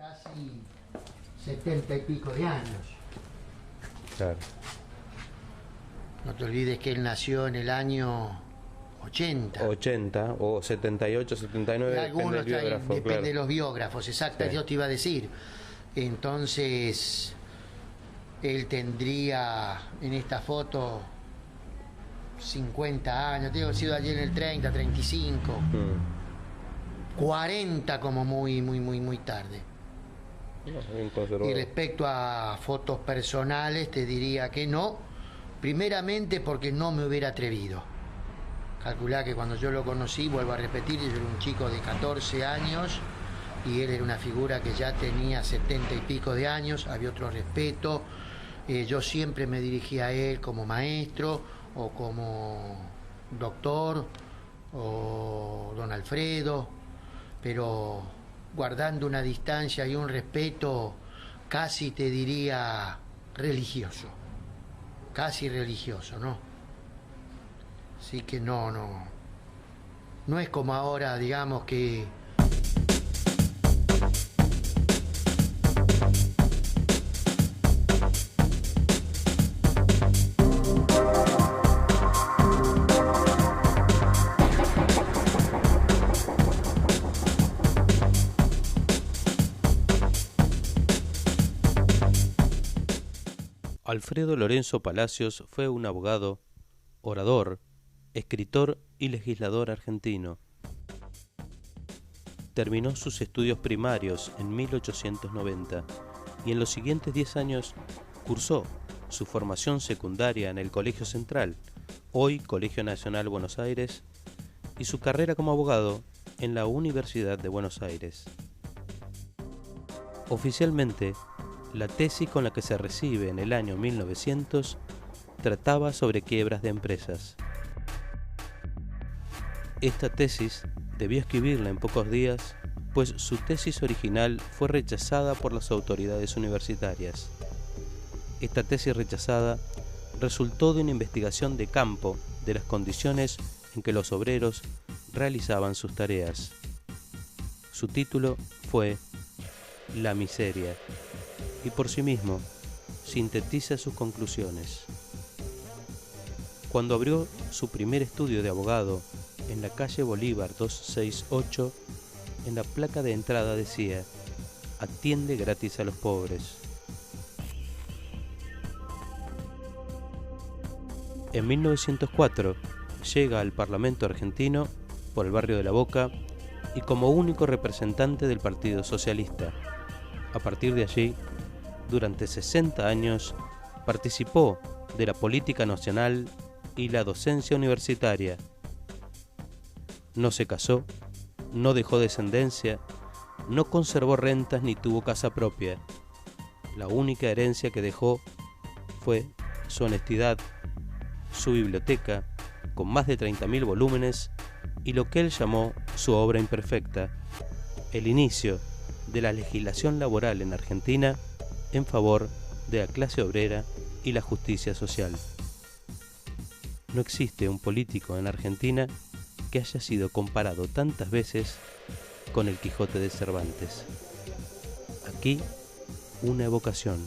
casi 70 y pico de años. Claro. No te olvides que él nació en el año 80. 80 o 78, 79, Algunos depende del biógrafo, depende claro. de los biógrafos, exacto, Sí. yo te iba a decir. Entonces, él tendría en esta foto 50 años, tengo sido allí en el 30, 35, 40 como muy tarde. No, bien conservado. Y respecto a fotos personales, te diría que no, primeramente porque no me hubiera atrevido. Calculá que cuando yo lo conocí, vuelvo a repetir, yo era un chico de 14 años y él era una figura que ya tenía 70 y pico de años, había otro respeto. Yo siempre me dirigía a él como maestro o como doctor o don Alfredo, pero guardando una distancia y un respeto casi te diría religioso, casi religioso, ¿no? Así que no es como ahora, digamos que Alfredo Lorenzo Palacios fue un abogado, orador, escritor y legislador argentino. Terminó sus estudios primarios en 1890 y en los siguientes 10 años cursó su formación secundaria en el Colegio Central, hoy Colegio Nacional Buenos Aires, y su carrera como abogado en la Universidad de Buenos Aires. Oficialmente, la tesis con la que se recibe en el año 1900 trataba sobre quiebras de empresas. Esta tesis debió escribirla en pocos días, pues su tesis original fue rechazada por las autoridades universitarias. Esta tesis rechazada resultó de una investigación de campo de las condiciones en que los obreros realizaban sus tareas. Su título fue La miseria, y por sí mismo sintetiza sus conclusiones. Cuando abrió su primer estudio de abogado en la calle Bolívar 268, en la placa de entrada decía: atiende gratis a los pobres. En 1904 llega al Parlamento argentino por el barrio de La Boca y como único representante del Partido Socialista. A partir de allí, durante 60 años, participó de la política nacional y la docencia universitaria. No se casó, no dejó descendencia, no conservó rentas ni tuvo casa propia. La única herencia que dejó fue su honestidad, su biblioteca, con más de 30.000 volúmenes, y lo que él llamó su obra imperfecta, el inicio de la legislación laboral en Argentina en favor de la clase obrera y la justicia social. No existe un político en Argentina que haya sido comparado tantas veces con el Quijote de Cervantes. Aquí, una evocación.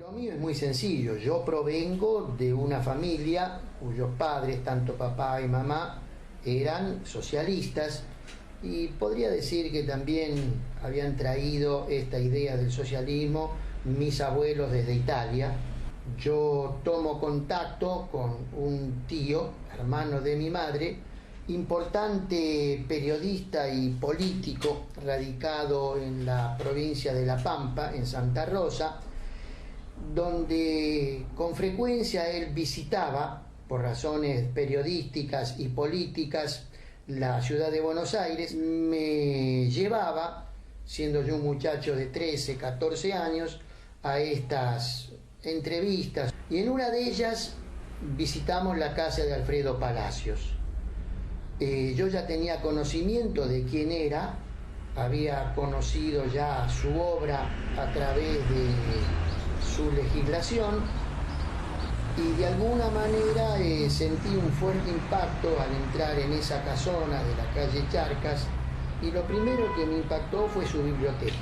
lo mío es muy sencillo. Yo provengo de una familia cuyos padres, tanto papá y mamá, eran socialistas. Y podría decir que también habían traído esta idea del socialismo mis abuelos desde Italia. Yo tomo contacto con un tío, hermano de mi madre, importante periodista y político, radicado en la provincia de La Pampa, en Santa Rosa, donde con frecuencia él visitaba, por razones periodísticas y políticas, la ciudad de Buenos Aires. Me llevaba, siendo yo un muchacho de 13, 14 años, a estas entrevistas. Y en una de ellas visitamos la casa de Alfredo Palacios. Yo ya tenía conocimiento de quién era, había conocido ya su obra a través de su legislación y de alguna manera sentí un fuerte impacto al entrar en esa casona de la calle Charcas y lo primero que me impactó fue su biblioteca.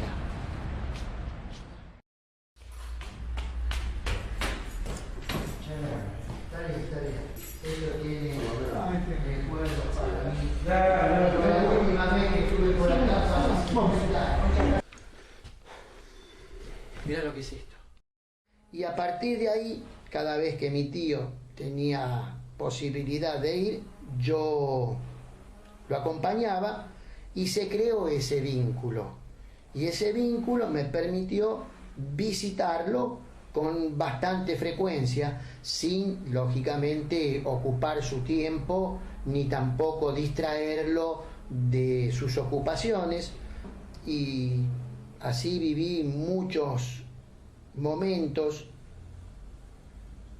Eso tiene recuerdos para mí. La última vez que estuve por la casa. Mirá lo que es esto. Y a partir de ahí, cada vez que mi tío tenía posibilidad de ir, yo lo acompañaba y se creó ese vínculo. Y ese vínculo me permitió visitarlo con bastante frecuencia, sin, lógicamente, ocupar su tiempo, ni tampoco distraerlo de sus ocupaciones. Y así viví muchos momentos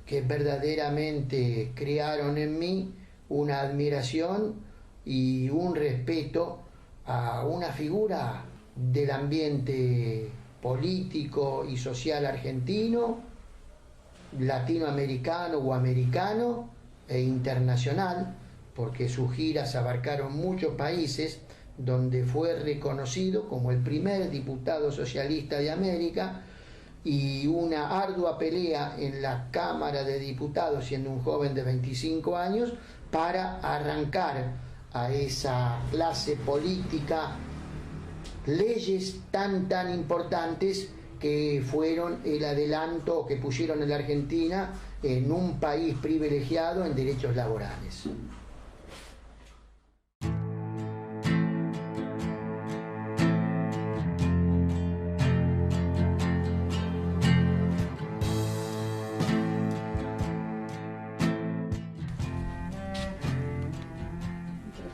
que verdaderamente crearon en mí una admiración y un respeto a una figura del ambiente político y social argentino, latinoamericano o americano e internacional, porque sus giras abarcaron muchos países, donde fue reconocido como el primer diputado socialista de América, y una ardua pelea en la Cámara de Diputados, siendo un joven de 25 años, para arrancar a esa clase política leyes tan importantes que fueron el adelanto que pusieron a la Argentina en un país privilegiado en derechos laborales.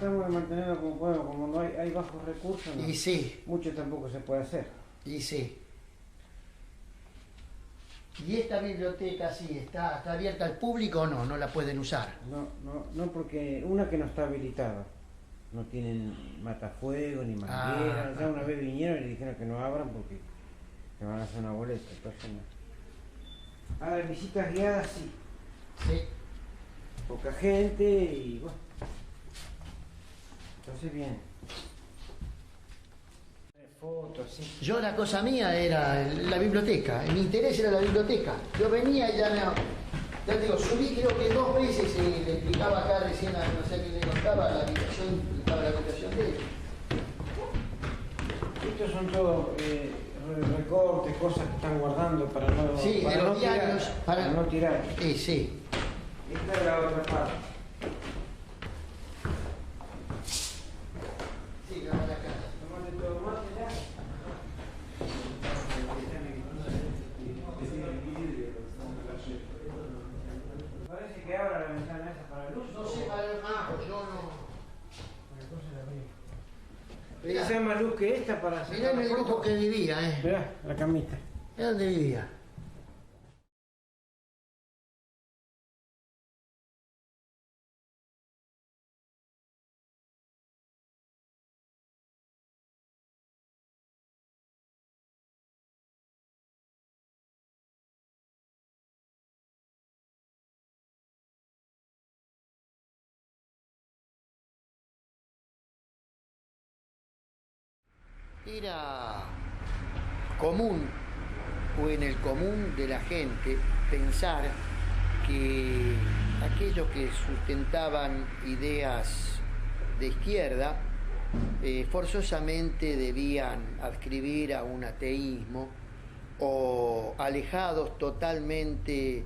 Tratamos de mantenerlo como podemos, como no hay bajos recursos, ¿no? Y sí. Mucho tampoco se puede hacer. Y sí. ¿Y esta biblioteca sí está abierta al público o no? ¿No la pueden usar? No, porque una que no está habilitada. No tienen matafuego ni manguera. Ya una vez vinieron y le dijeron que no abran porque se van a hacer una boleta. Entonces no. Las visitas guiadas sí. Sí. Poca gente y bueno. Entonces bien. Fotos, sí. Yo la cosa mía era la biblioteca, mi interés era la biblioteca. Yo venía y ya te digo, subí creo que 2 veces y le explicaba acá recién a no sé quién le contaba la habitación de él. Estos son todos recortes, cosas que están guardando para no, sí, para de los no diarios, tirar, para no tirar. Sí. Esta es la otra parte. Sí, la otra casa. Tomate todo más allá. Parece que abra la ventana esa para luz. No sé para el pues yo no. Esa es más luz que esta para sacar. Mirá en el grupo que vivía, Mirá, la camita. ¿Es donde vivía? Era común, o en el común de la gente, pensar que aquellos que sustentaban ideas de izquierda forzosamente debían adscribir a un ateísmo o alejados totalmente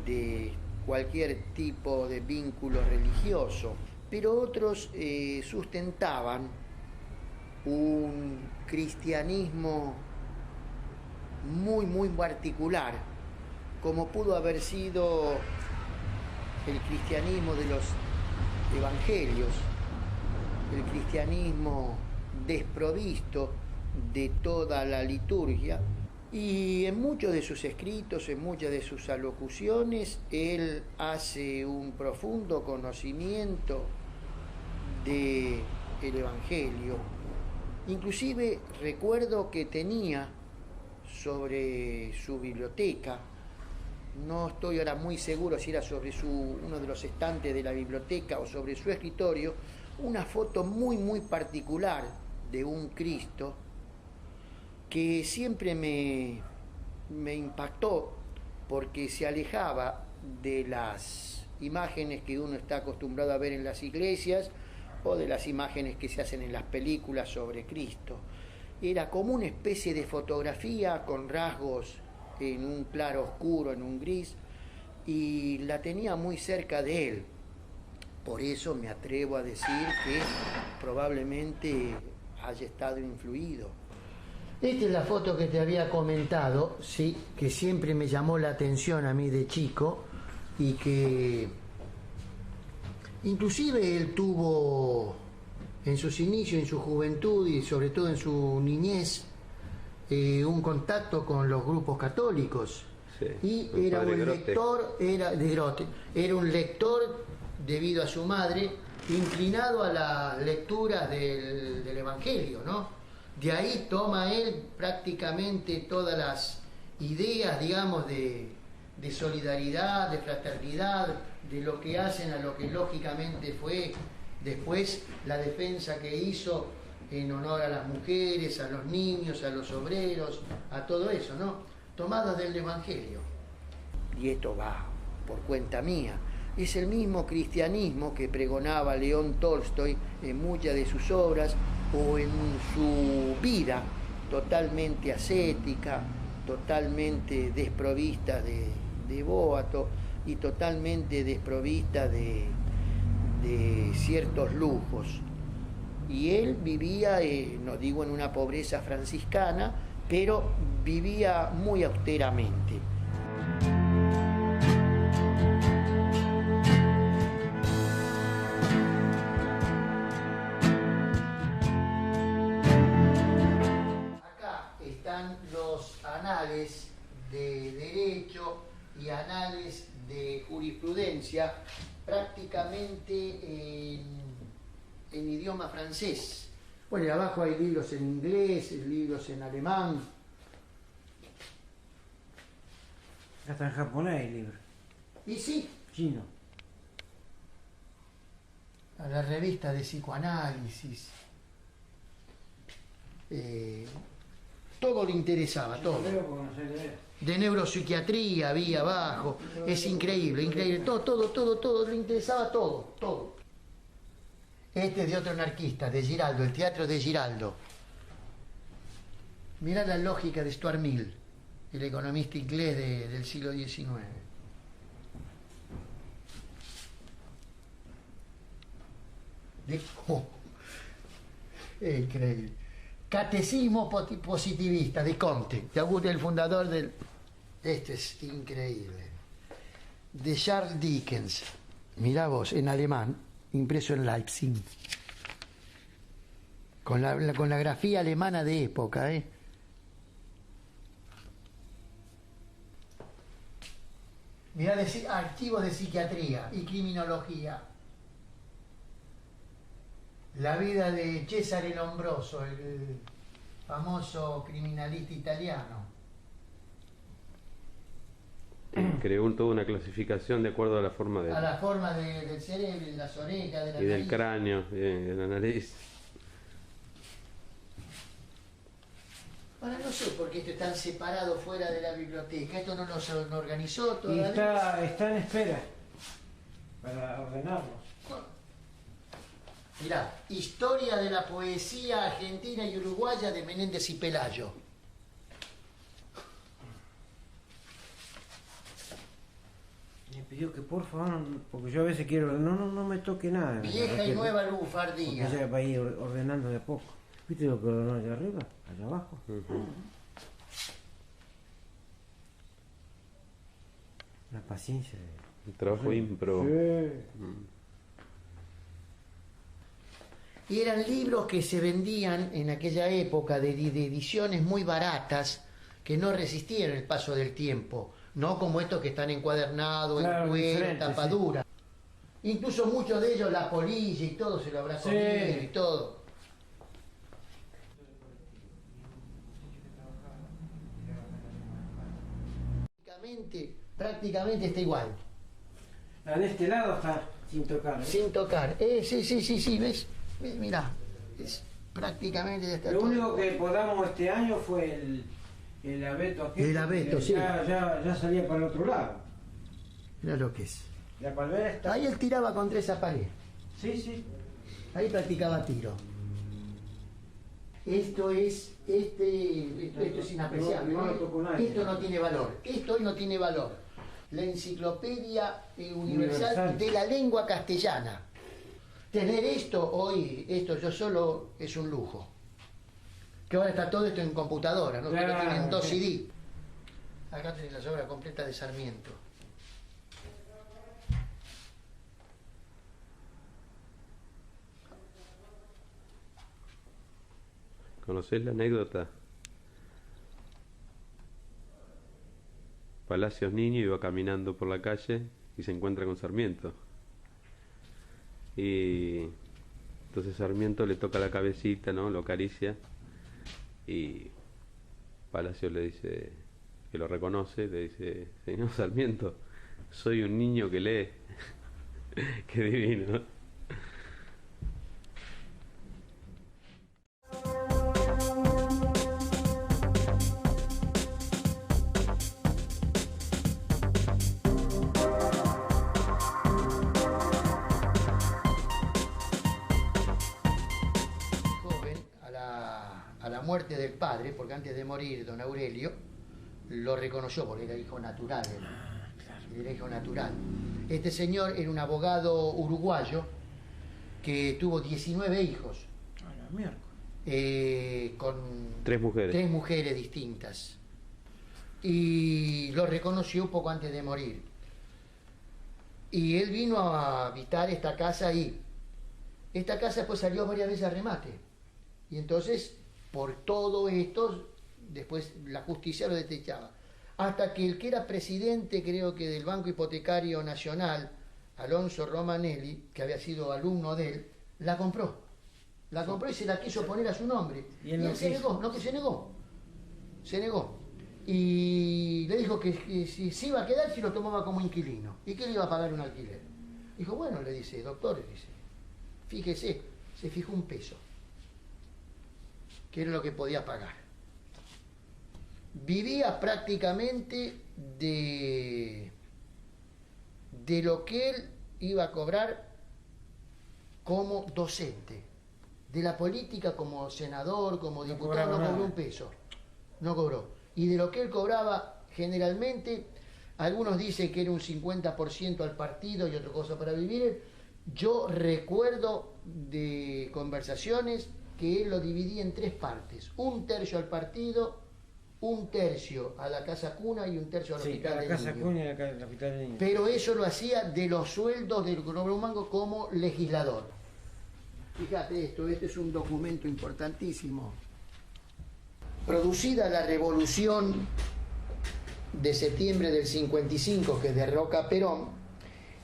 de cualquier tipo de vínculo religioso, pero otros sustentaban un cristianismo muy particular, como pudo haber sido el cristianismo de los evangelios, el cristianismo desprovisto de toda la liturgia. Y en muchos de sus escritos, en muchas de sus alocuciones, él hace un profundo conocimiento del Evangelio Inclusive recuerdo que tenía sobre su biblioteca, no estoy ahora muy seguro si era sobre uno de los estantes de la biblioteca o sobre su escritorio, una foto muy particular de un Cristo que siempre me impactó porque se alejaba de las imágenes que uno está acostumbrado a ver en las iglesias o de las imágenes que se hacen en las películas sobre Cristo. Era como una especie de fotografía con rasgos en un claro oscuro, en un gris, y la tenía muy cerca de él. Por eso me atrevo a decir que probablemente haya estado influido. Esta es la foto que te había comentado, sí, que siempre me llamó la atención a mí de chico y que inclusive él tuvo en sus inicios, en su juventud y sobre todo en su niñez, un contacto con los grupos católicos. Sí, y era un Grote. lector, era de Grote, era un lector debido a su madre, inclinado a las lecturas del Evangelio, ¿no? De ahí toma él prácticamente todas las ideas, digamos, de solidaridad, de fraternidad, de lo que hacen a lo que lógicamente fue después la defensa que hizo en honor a las mujeres, a los niños, a los obreros, a todo eso, ¿no? Tomadas del Evangelio. Y esto va por cuenta mía. Es el mismo cristianismo que pregonaba León Tolstoy en muchas de sus obras o en su vida totalmente ascética, totalmente desprovista de boato y totalmente desprovista de ciertos lujos. Y él vivía, no digo en una pobreza franciscana, pero vivía muy austeramente. Acá están los anales de derecho y anales de jurisprudencia, prácticamente en idioma francés. Bueno, y abajo hay libros en inglés, libros en alemán. Hasta en japonés hay libros. Y sí, Chino. a la revista de psicoanálisis. Todo le interesaba, todo. Yo leo porque no sé leer. De neuropsiquiatría había abajo. Es increíble, increíble. Todo, le interesaba todo. Este es de otro anarquista, de Giraldo, el teatro de Giraldo. Mirá la lógica de Stuart Mill, el economista inglés del siglo XIX. Es increíble. Catecismo positivista de Comte, de Augusto, el fundador del... Este es increíble. De Charles Dickens. Mirá vos, en alemán, impreso en Leipzig. Con la grafía alemana de época, ¿eh? Mirá, archivos de psiquiatría y criminología. La vida de Cesare Lombroso, el famoso criminalista italiano. Creó toda una clasificación de acuerdo a la forma A la forma del cerebro, de las orejas, de la y del nariz. cráneo, de la nariz. Ahora no sé por qué esto están separado fuera de la biblioteca. Esto no nos organizó Y todavía. está en espera para ordenarlo. Mirá, Historia de la poesía argentina y uruguaya de Menéndez y Pelayo. Me pidió que por favor, porque yo a veces quiero, no me toque nada. Vieja y nueva lufardía. Porque ella va a ir ordenando de a poco. ¿Viste lo que ordenó allá arriba? Allá abajo. La paciencia. El trabajo impro. Sí. Y eran libros que se vendían en aquella época de ediciones muy baratas que no resistían el paso del tiempo, no como estos que están encuadernados, Claro, en cuero, diferente, tapadura. Incluso muchos de ellos, la polilla y todo, se lo habrá comido y todo. prácticamente está igual. La de este lado está sin tocar. Sin tocar. Sí, ¿ves? Mirá, prácticamente ya está Lo todo. único que podamos este año fue el abeto aquí. El abeto, sí. Ya salía para el otro lado. Mirá lo que es. La palmera está... Ahí él tiraba contra esa pared. Sí. Ahí practicaba tiro. Esto es inapreciable. No lo tocó nadie. Esto no tiene valor. Esto hoy no tiene valor. La enciclopedia universal de la lengua castellana. Tener esto hoy, yo solo, es un lujo. Que ahora está todo esto en computadora, ¿no? Claro, Pero tienen 2 sí. CD. Acá tenés las obras completas de Sarmiento. ¿Conocés la anécdota? Palacios niño iba caminando por la calle y se encuentra con Sarmiento. Y entonces Sarmiento le toca la cabecita, ¿no? Lo acaricia. Y Palacios le dice, que lo reconoce, le dice: señor Sarmiento, soy un niño que lee. Qué divino, ¿no? A la muerte del padre, porque antes de morir don Aurelio lo reconoció porque era hijo natural. Era hijo natural. Este señor era un abogado uruguayo que tuvo 19 hijos. Con 3 mujeres. 3 mujeres distintas. Y lo reconoció poco antes de morir. Y él vino a habitar esta casa y esta casa después salió varias veces a remate. Y entonces, por todo esto, después la justicia lo desechaba. Hasta que el que era presidente, creo que del Banco Hipotecario Nacional, Alonso Romanelli, que había sido alumno de él, la compró. La compró y se la quiso poner a su nombre. Y él se negó, no, que se negó. Se negó. Y le dijo que si iba a quedar si lo tomaba como inquilino. ¿Y que le iba a pagar un alquiler? Dijo, bueno, le dice, doctor, dice, fíjese, se fijó $1, que era lo que podía pagar. Vivía prácticamente de lo que él iba a cobrar como docente. De la política como senador, como diputado, no cobró $1. No cobró. Y de lo que él cobraba generalmente, algunos dicen que era un 50% al partido y otra cosa para vivir. Yo recuerdo de conversaciones que él lo dividía en 3 partes: 1/3 al partido, 1/3 a la casa cuna y 1/3 al hospital de casa niños. cuna y al hospital de niños. Pero eso lo hacía de los sueldos del Grupo Mango como legislador. Fíjate esto, este es un documento importantísimo. Producida la revolución de septiembre del 55 que derroca a Perón,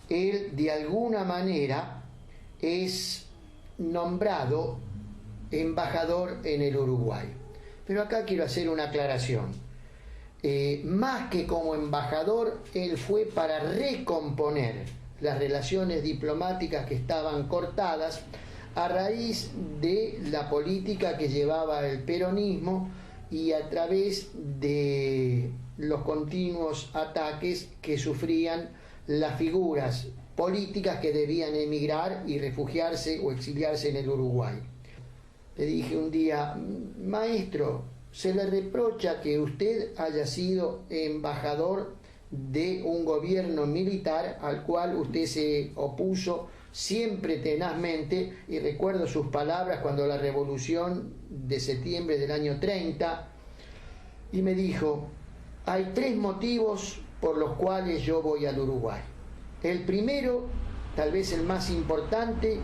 él de alguna manera es nombrado embajador en el Uruguay. Pero acá quiero hacer una aclaración. Más que como embajador, él fue para recomponer las relaciones diplomáticas que estaban cortadas a raíz de la política que llevaba el peronismo y a través de los continuos ataques que sufrían las figuras políticas que debían emigrar y refugiarse o exiliarse en el Uruguay. Le dije un día, maestro, se le reprocha que usted haya sido embajador de un gobierno militar al cual usted se opuso siempre tenazmente, y recuerdo sus palabras cuando la revolución de septiembre del año 30, y me dijo, hay 3 motivos por los cuales yo voy al Uruguay. El primero, tal vez el más importante,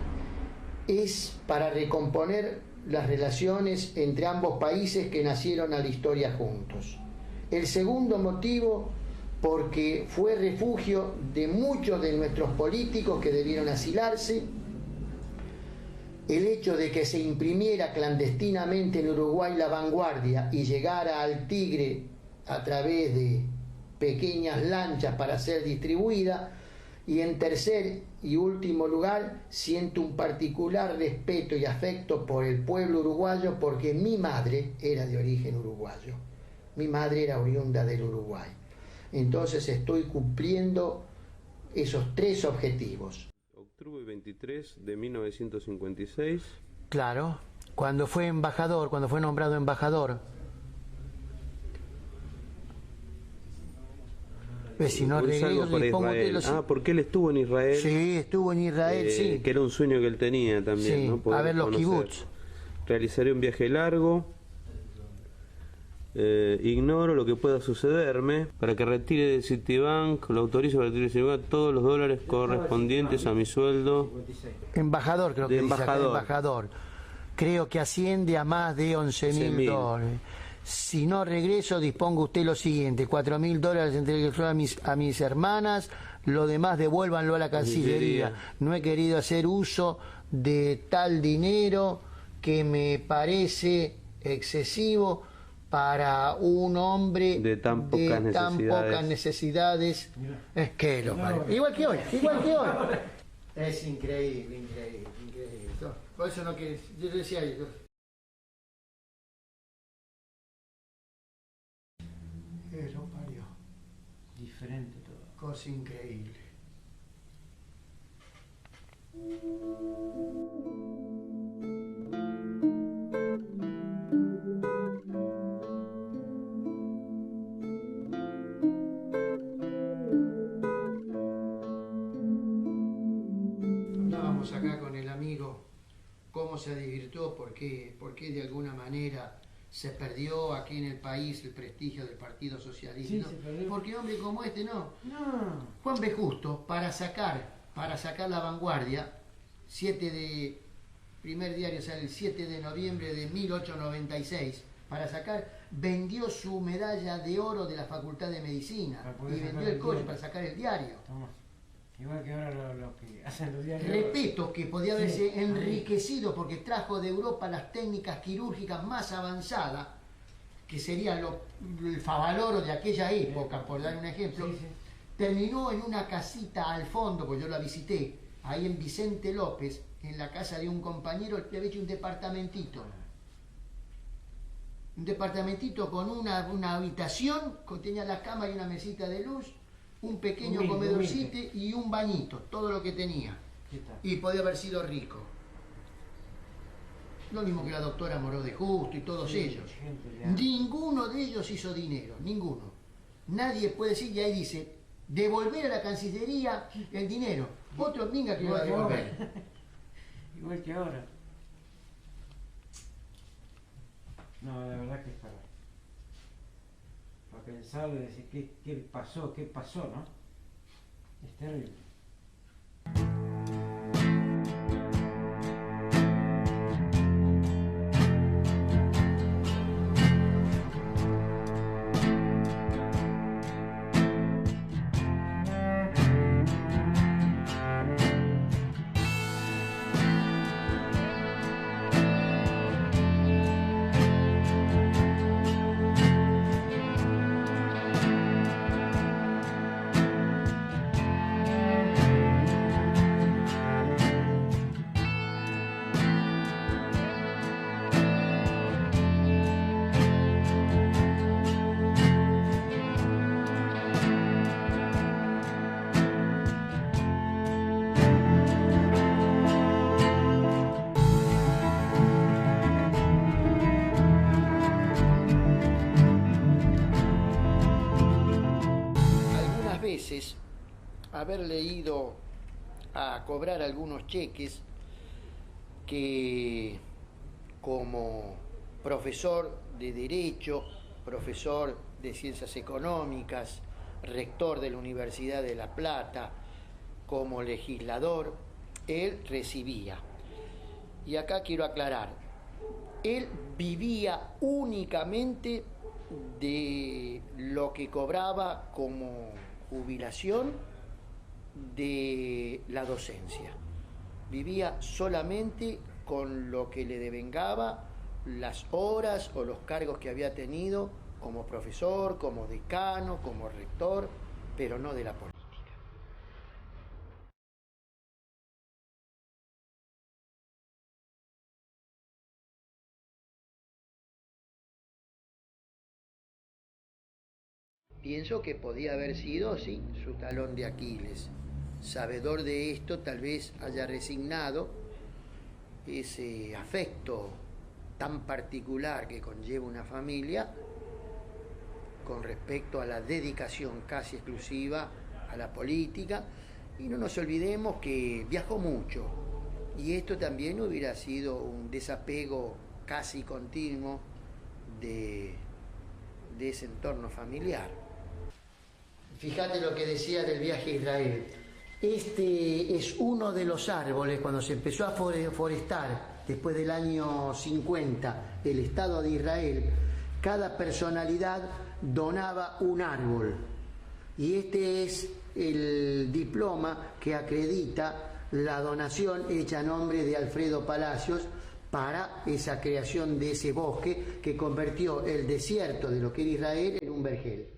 es para recomponer las relaciones entre ambos países que nacieron a la historia juntos. El segundo motivo, porque fue refugio de muchos de nuestros políticos que debieron asilarse. El hecho de que se imprimiera clandestinamente en Uruguay La Vanguardia y llegara al Tigre a través de pequeñas lanchas para ser distribuida. Y en tercer y último lugar, siento un particular respeto y afecto por el pueblo uruguayo porque mi madre era de origen uruguayo. Mi madre era oriunda del Uruguay. Entonces estoy cumpliendo esos 3 objetivos. Octubre 23 de 1956. Claro, cuando fue embajador, cuando fue nombrado embajador. Si no regreso, porque él estuvo en Israel. Sí, estuvo en Israel, sí. Que era un sueño que él tenía también, sí, ¿no? Poder a ver los conocer. kibbutz. Realizaré un viaje largo. Ignoro lo que pueda sucederme. Para que retire de Citibank, lo autorizo para retirar de Citibank todos los dólares correspondientes a mi sueldo. Embajador, creo que dice acá, embajador. Creo que asciende a más de 11.000 dólares. Si no regreso, disponga usted lo siguiente: 4.000 dólares entregué a mis hermanas, lo demás devuélvanlo a la Cancillería. No he querido hacer uso de tal dinero que me parece excesivo para un hombre de tan pocas necesidades. Es que lo parece. Igual que hoy. Es increíble. Por eso no que yo decía yo. Eso parió. Diferente todo. Cosa increíble. Hablábamos acá con el amigo cómo se desvirtuó, por qué de alguna manera se perdió aquí en el país el prestigio del Partido Socialista. Sí, ¿no? Porque hombre como este no. Juan B. Justo, para sacar La Vanguardia, primer diario sale el 7 de noviembre de 1896, vendió su medalla de oro de la Facultad de Medicina y vendió el coche para sacar el diario. Igual que ahora lo que hacen los diarios. Repito que podía haberse enriquecido porque trajo de Europa las técnicas quirúrgicas más avanzadas, que sería el favaloro de aquella época, por dar un ejemplo. Terminó en una casita al fondo, pues yo la visité, ahí en Vicente López, en la casa de un compañero, le había hecho un departamentito. Un departamentito con una habitación, tenía la cama y una mesita de luz, un pequeño comedorcito y un bañito, todo lo que tenía. Y podía haber sido rico. Lo mismo que la doctora Moró de Justo y todos ellos. Ninguno de ellos hizo dinero, ninguno. Nadie puede decir, y ahí dice, devolver a la Cancillería el dinero. Otro minga que lo va a devolver. Igual que ahora. No, la verdad que es para pensar y decir qué pasó, ¿no? Es terrible. Haber leído a cobrar algunos cheques que como profesor de Derecho, profesor de Ciencias Económicas, rector de la Universidad de La Plata, como legislador, él recibía. Y acá quiero aclarar, él vivía únicamente de lo que cobraba como jubilación de la docencia. Vivía solamente con lo que le devengaba las horas o los cargos que había tenido como profesor, como decano, como rector, pero no de la política. Pienso que podía haber sido, sí, su talón de Aquiles. Sabedor de esto, tal vez haya resignado ese afecto tan particular que conlleva una familia con respecto a la dedicación casi exclusiva a la política. Y no nos olvidemos que viajó mucho, y esto también hubiera sido un desapego casi continuo de ese entorno familiar. Fíjate lo que decía del viaje a Israel. Este es uno de los árboles, cuando se empezó a forestar después del año 50 el Estado de Israel, cada personalidad donaba un árbol. Y este es el diploma que acredita la donación hecha a nombre de Alfredo Palacios para esa creación de ese bosque que convirtió el desierto de lo que era Israel en un vergel.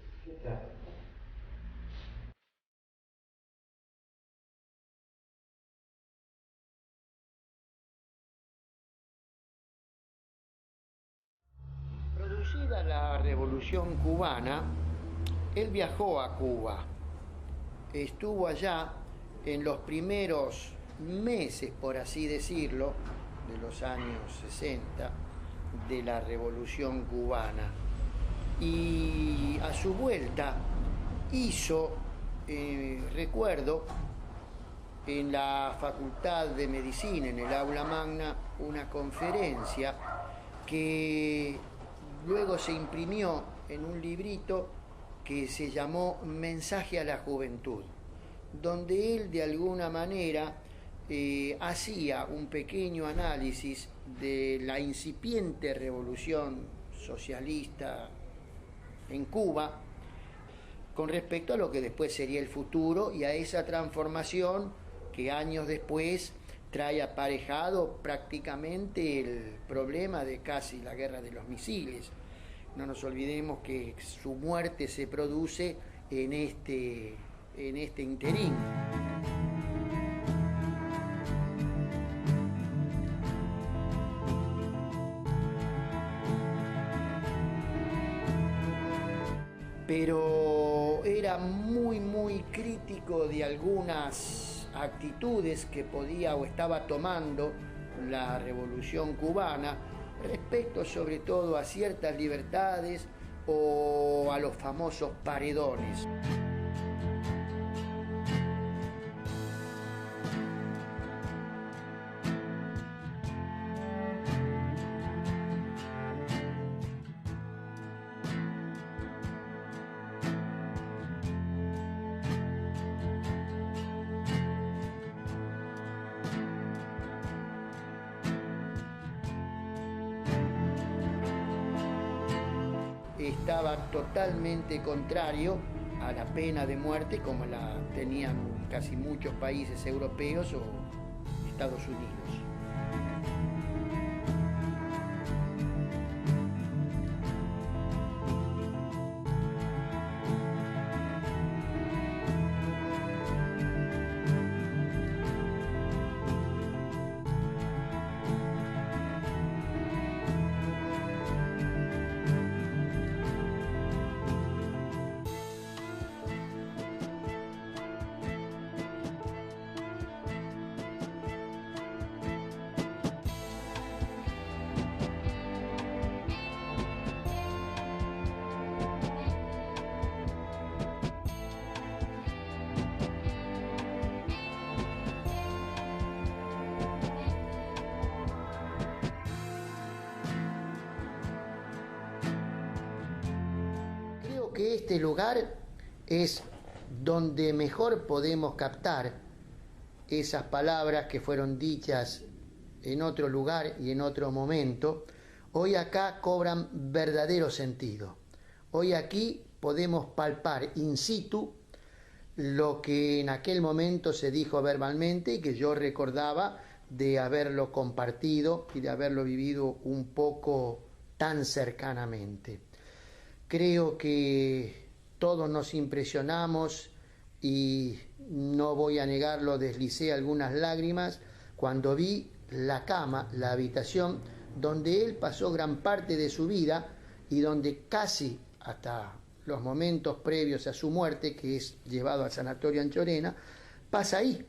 Producida la Revolución Cubana, él viajó a Cuba, estuvo allá en los primeros meses, por así decirlo, de los años 60 de la Revolución Cubana, y a su vuelta hizo, recuerdo, en la Facultad de Medicina, en el Aula Magna, una conferencia que luego se imprimió en un librito que se llamó Mensaje a la Juventud, donde él de alguna manera hacía un pequeño análisis de la incipiente revolución socialista en Cuba con respecto a lo que después sería el futuro y a esa transformación que años después trae aparejado prácticamente el problema de casi la guerra de los misiles. No nos olvidemos que su muerte se produce en este interín. Pero era muy crítico de algunas actitudes que podía o estaba tomando la Revolución Cubana respecto sobre todo a ciertas libertades o a los famosos paredones. Estaba totalmente contrario a la pena de muerte como la tenían casi muchos países europeos o Estados Unidos. Que este lugar es donde mejor podemos captar esas palabras que fueron dichas en otro lugar y en otro momento. Hoy acá cobran verdadero sentido. Hoy aquí podemos palpar in situ lo que en aquel momento se dijo verbalmente y que yo recordaba de haberlo compartido y de haberlo vivido un poco tan cercanamente. Creo que todos nos impresionamos y no voy a negarlo, deslicé algunas lágrimas cuando vi la cama, la habitación donde él pasó gran parte de su vida y donde casi hasta los momentos previos a su muerte, que es llevado al sanatorio Anchorena, pasa ahí.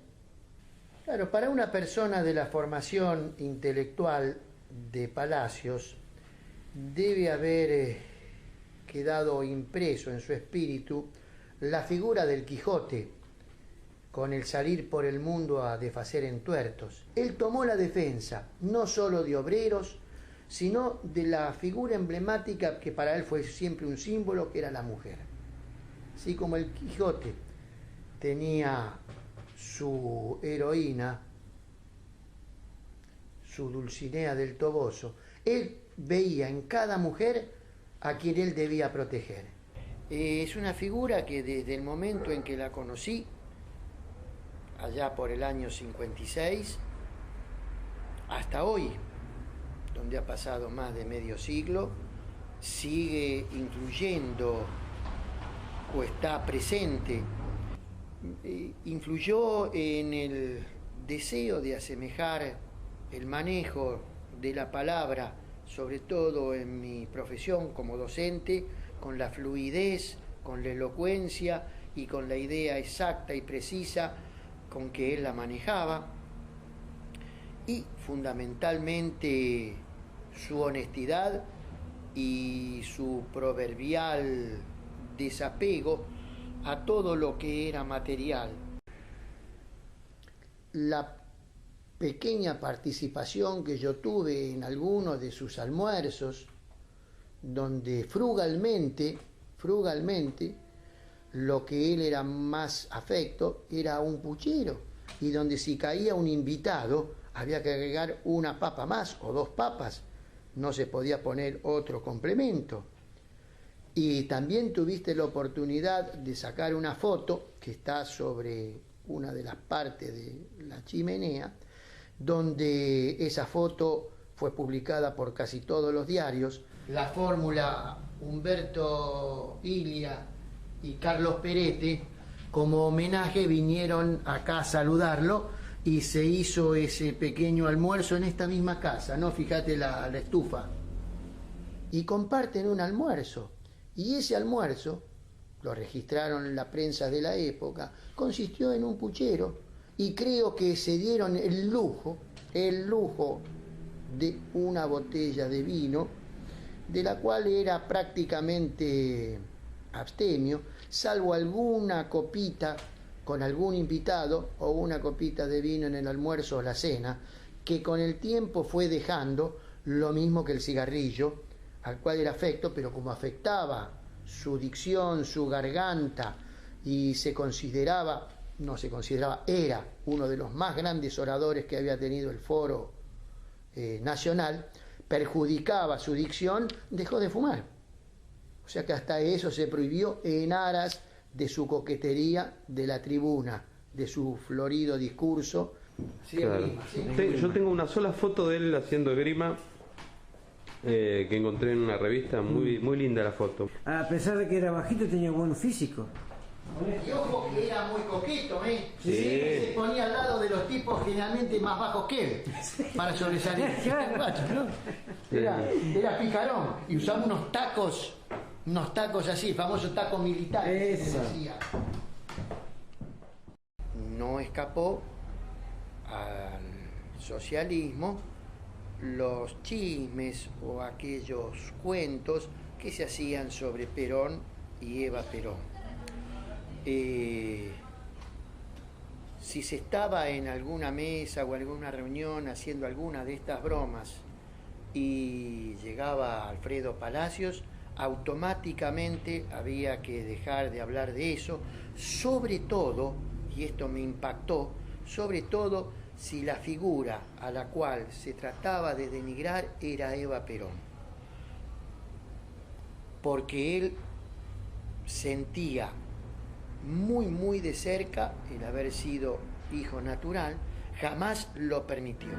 Claro, para una persona de la formación intelectual de Palacios, debe haber quedado impreso en su espíritu la figura del Quijote, con el salir por el mundo a desfacer entuertos. Él tomó la defensa, no solo de obreros, sino de la figura emblemática que para él fue siempre un símbolo, que era la mujer. Así como el Quijote tenía su heroína, su Dulcinea del Toboso, él veía en cada mujer a quien él debía proteger. Es una figura que desde el momento en que la conocí, allá por el año 56, hasta hoy, donde ha pasado más de medio siglo, sigue influyendo o está presente. Influyó en el deseo de asemejar el manejo de la palabra, sobre todo en mi profesión como docente, con la fluidez, con la elocuencia y con la idea exacta y precisa con que él la manejaba, y fundamentalmente su honestidad y su proverbial desapego a todo lo que era material. La pequeña participación que yo tuve en algunos de sus almuerzos, donde frugalmente, lo que él era más afecto era un puchero, y donde si caía un invitado había que agregar una papa más o dos papas, no se podía poner otro complemento. Y también tuviste la oportunidad de sacar una foto que está sobre una de las partes de la chimenea, donde esa foto fue publicada por casi todos los diarios. La fórmula Humberto Ilia y Carlos Perete, como homenaje, vinieron acá a saludarlo y se hizo ese pequeño almuerzo en esta misma casa, ¿no? Fíjate la estufa. Y comparten un almuerzo. Y ese almuerzo, lo registraron en la prensa de la época, consistió en un puchero, y creo que se dieron el lujo de una botella de vino, de la cual era prácticamente abstemio, salvo alguna copita con algún invitado o una copita de vino en el almuerzo o la cena, que con el tiempo fue dejando, lo mismo que el cigarrillo, al cual era afecto, pero como afectaba su dicción, su garganta, y era uno de los más grandes oradores que había tenido el Foro Nacional, perjudicaba su dicción, dejó de fumar. O sea que hasta eso se prohibió en aras de su coquetería de la tribuna, de su florido discurso. Sí, claro. Yo tengo una sola foto de él haciendo esgrima que encontré en una revista, muy linda la foto. A pesar de que era bajito, tenía buen físico. Y ojo que era muy coqueto, ¿eh? Sí. Se ponía al lado de los tipos generalmente más bajos que él, para sobresalir. Era picarón, y usaba unos tacos así, el famoso taco militar. No escapó al socialismo los chismes o aquellos cuentos que se hacían sobre Perón y Eva Perón. Si se estaba en alguna mesa o alguna reunión haciendo alguna de estas bromas y llegaba Alfredo Palacios, automáticamente había que dejar de hablar de eso, sobre todo, y esto me impactó, sobre todo si la figura a la cual se trataba de denigrar era Eva Perón, porque él sentía muy de cerca el haber sido hijo natural, jamás lo permitió.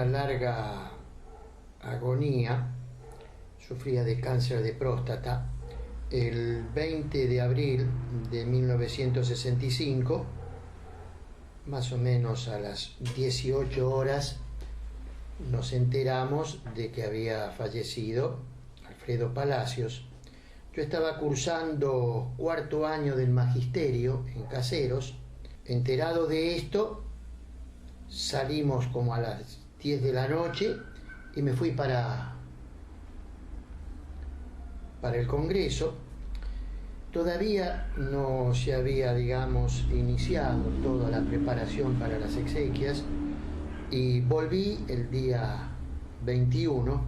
una larga agonía, sufría de cáncer de próstata. El 20 de abril de 1965, más o menos a las 18 horas, nos enteramos de que había fallecido Alfredo Palacios. Yo estaba cursando cuarto año del magisterio en Caseros. Enterado de esto, salimos como a las 10 de la noche y me fui para el Congreso. Todavía no se había, digamos, iniciado toda la preparación para las exequias y volví el día 21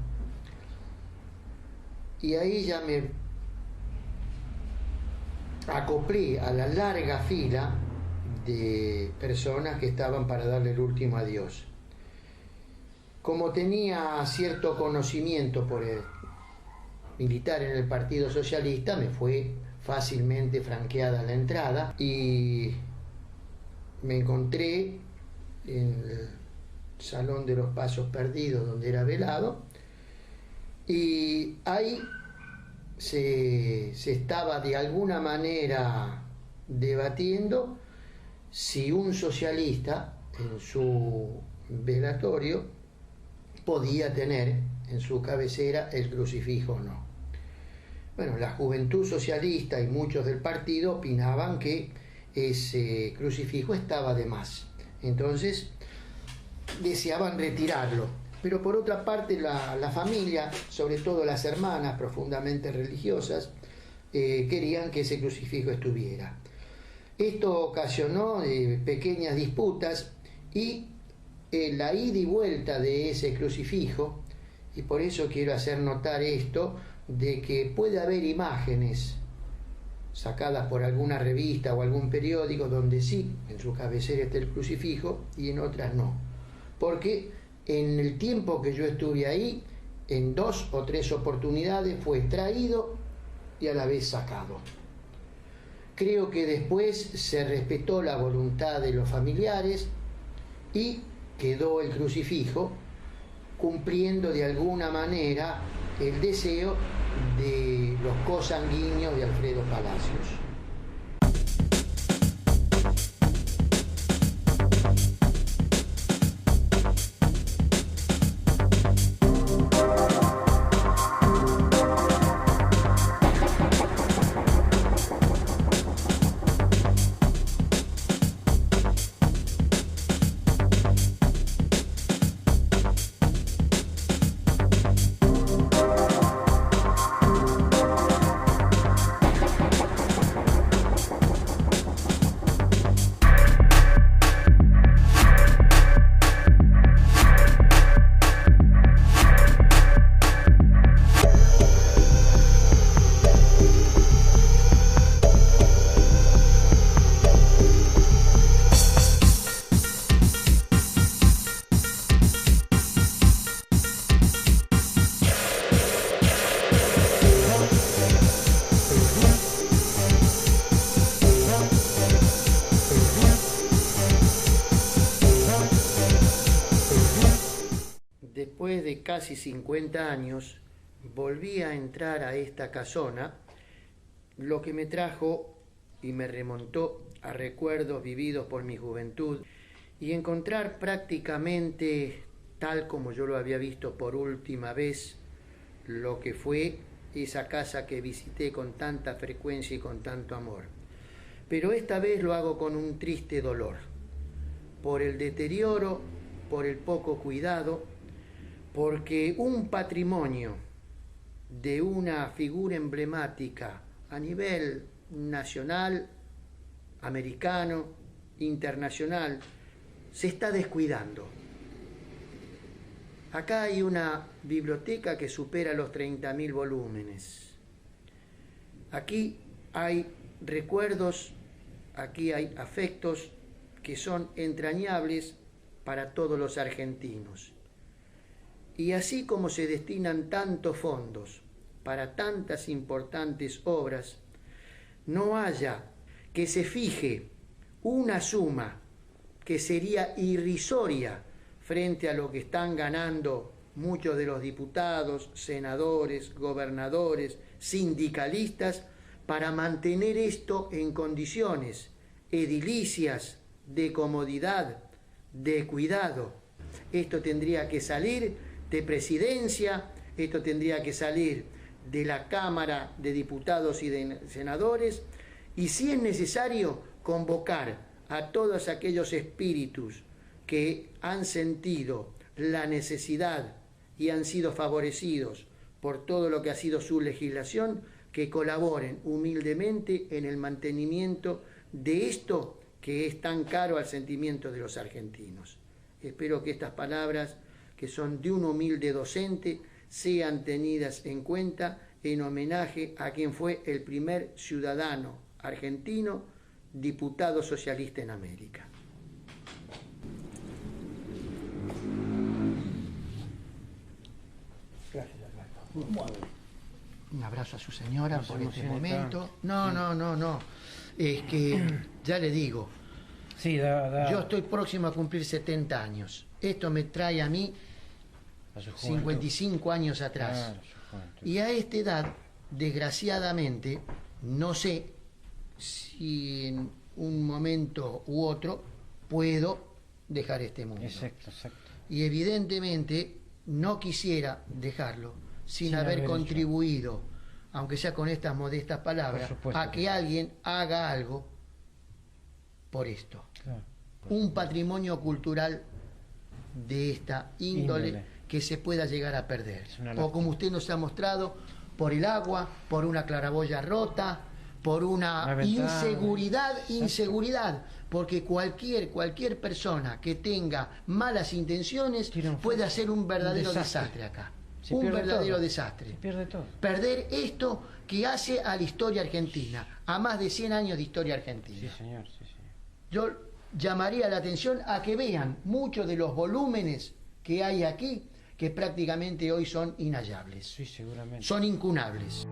y ahí ya me acoplé a la larga fila de personas que estaban para darle el último adiós. Como tenía cierto conocimiento por el militar en el Partido Socialista, me fue fácilmente franqueada la entrada y me encontré en el Salón de los Pasos Perdidos, donde era velado, y ahí se estaba de alguna manera debatiendo si un socialista en su velatorio podía tener en su cabecera el crucifijo o no. Bueno, la juventud socialista y muchos del partido opinaban que ese crucifijo estaba de más. Entonces deseaban retirarlo. Pero por otra parte la familia, sobre todo las hermanas profundamente religiosas, querían que ese crucifijo estuviera. Esto ocasionó pequeñas disputas y la ida y vuelta de ese crucifijo, y por eso quiero hacer notar esto, de que puede haber imágenes sacadas por alguna revista o algún periódico donde sí, en su cabecera está el crucifijo y en otras no. Porque en el tiempo que yo estuve ahí, en 2 o 3 oportunidades fue traído y a la vez sacado. Creo que después se respetó la voluntad de los familiares y quedó el crucifijo cumpliendo de alguna manera el deseo de los cosanguíneos de Alfredo Palacios. Después de casi 50 años, volví a entrar a esta casona, lo que me trajo y me remontó a recuerdos vividos por mi juventud y encontrar prácticamente, tal como yo lo había visto por última vez, lo que fue esa casa que visité con tanta frecuencia y con tanto amor. Pero esta vez lo hago con un triste dolor, por el deterioro, por el poco cuidado, porque un patrimonio de una figura emblemática a nivel nacional, americano, internacional, se está descuidando. Acá hay una biblioteca que supera los 30.000 volúmenes. Aquí hay recuerdos, aquí hay afectos que son entrañables para todos los argentinos. Y así como se destinan tantos fondos para tantas importantes obras, no haya que se fije una suma que sería irrisoria frente a lo que están ganando muchos de los diputados, senadores, gobernadores, sindicalistas, para mantener esto en condiciones edilicias, de comodidad, de cuidado. Esto tendría que salir de presidencia, esto tendría que salir de la Cámara de Diputados y de Senadores, y si es necesario, convocar a todos aquellos espíritus que han sentido la necesidad y han sido favorecidos por todo lo que ha sido su legislación, que colaboren humildemente en el mantenimiento de esto que es tan caro al sentimiento de los argentinos. Espero que estas palabras, que son de un humilde docente, sean tenidas en cuenta en homenaje a quien fue el primer ciudadano argentino diputado socialista en América. Gracias, Alberto. Un abrazo a su señora No por se este emocione momento. tanto. No. Es que, ya le digo, Sí, da. yo estoy próximo a cumplir 70 años. Esto me trae a mí A su juventud. 55 años atrás. Claro, su juventud. Y a esta edad, desgraciadamente, no sé si en un momento u otro puedo dejar este mundo. Exacto. Y evidentemente no quisiera dejarlo sin haber haber contribuido, aunque sea con estas modestas palabras, Por supuesto a que que sí. alguien haga algo por esto. Claro. Un patrimonio cultural de esta índole que se pueda llegar a perder. Es una O lástima. como usted nos ha mostrado, por el agua, por una claraboya rota, por una La ventana. inseguridad, porque cualquier persona que tenga malas intenciones Tira un puede fuego. hacer un verdadero Un desastre. desastre acá. Se Un pierde verdadero todo. desastre. Se pierde todo. Perder esto que hace a la historia argentina, a más de 100 años de historia argentina. Sí, señor. Yo llamaría la atención a que vean muchos de los volúmenes que hay aquí, que prácticamente hoy son inhallables, Sí, seguramente. son incunables.